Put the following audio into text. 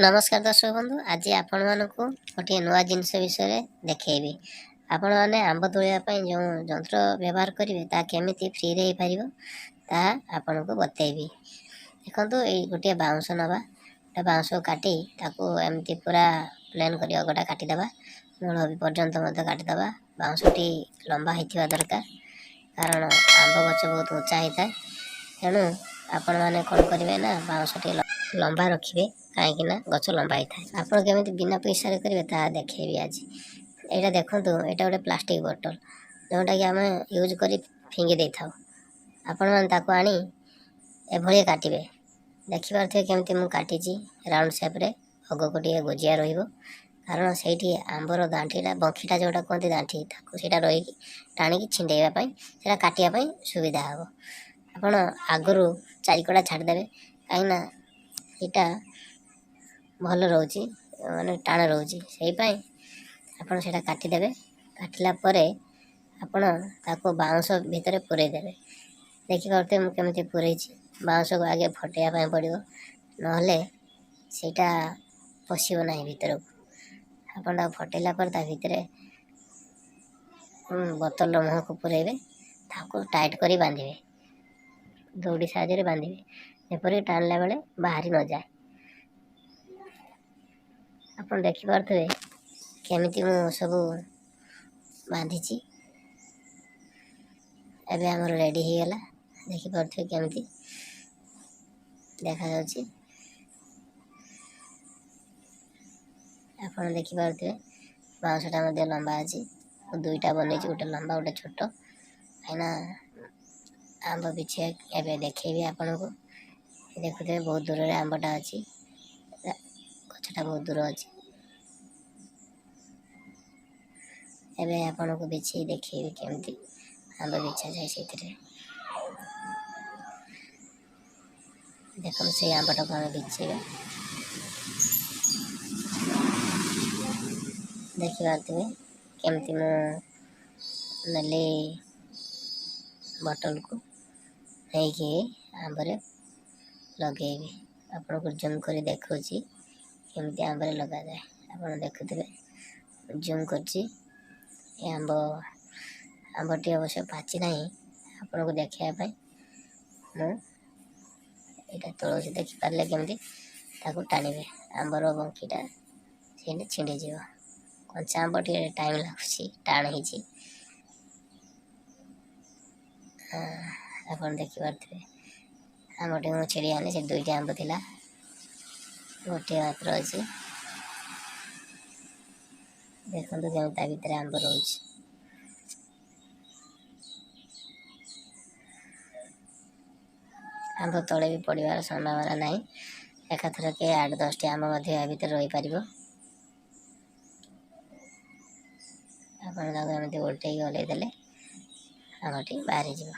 नमस्कार दर्शक बंधु, आज आपण मानक गोटे नुआ जिनस विषय देखी। आपण मैंने आंब तोड़ापी जो जंत्र व्यवहार करेंगे ता केमी फ्री रे पार ता आपण को बतेबी। देखो ये गोटे बाउंश नवा बाउंश काटी एमती पूरा प्लेन कर अगटा काटिदेबा मूल पर्यंत काटिदेबा। बाउंशटी लंबा होता दरकार कारण आंब गच बहुत उच्चा होता है। तेणु आपण मैंने कौन करेंगे ना बाउंशटी लंबा रखिए कहीं गच लंबा होता है। आप बिना पैसा करेंगे ता देखेबी। आज यहाँ देखो यहाँ गोटे प्लास्टिक बोतल जोटा कि आम यूज कर फिंगी दे था। आपण मैंने आनी एभली काटे देखिपे केमती मुझे काटी राउंड सेप्रे अग को टे गोजिया कारण से आंबर दांठीटा बंखीटा जोटा कहते दांठी से रही टाणिकी छिंडेवाई से काटापी सुविधा हम। आपण आगु चारिकड़ा छाड़देवे कहीं यहाँ भल रोचे माने टाण रोचे से आपड़ से काटिदेवे। काटिला आपण ताको बाउंश भितर पूरेदेवे। देखिपे मुझे पूरे बाउंश को आगे फटेवाई पड़ो ना सेटा पशो ना भर को आपड़ फटेला भितर बोतल मुह को पूरेबे टाइट कर बांधे दौड़ी साहाଯ୍य बांधे जेपरी टाणला बेले बाहरी न जाए। आप देखिपे केमिति मु सब बांधी एबे हमर रेडी हो गला। देखिपे केमिति देखा जाउची आपन देखिपे बाउंशटा मध्य लंबा अच्छी दुईटा बन गोटे लंबा गोटे छोट कहीं आंब पिछे एवं देखेबी। आपण को देखुते बहुत दूर रे आंबटा अच्छी गछटा बहुत दूर अच्छी एवं आपण को बिछे देखेबी केमती आंब बिछा जाए से देखो से आंबटा को आम बिछेगा। देखिपे केमती मुझे बटल को नहीं आंबरे लगेबी। आपण को जूम कर देखुची केमती आंबरे लगा जाए। आप देखुवे जूम कर आंब आंबटी अवश्य पाची ना आपण को देखापी मुझे तुलसी देखिपारे केमती टाणिबे आंबर बंकीटा से छिंडीज कंचा आंब टे टाइम लगुच टाण हो आप देखिपे आंब टे मुझे छिड़ी आनी से दुईटा आंब थिला गोटे मात्र अच्छी देखो जमी भितर आंब रोच आंब तले भी पड़ार संभावना ना एकाथर के 8-10 आंब भितर रही पार आप उल्टे गलई देले आंबटी बाहरी जीव।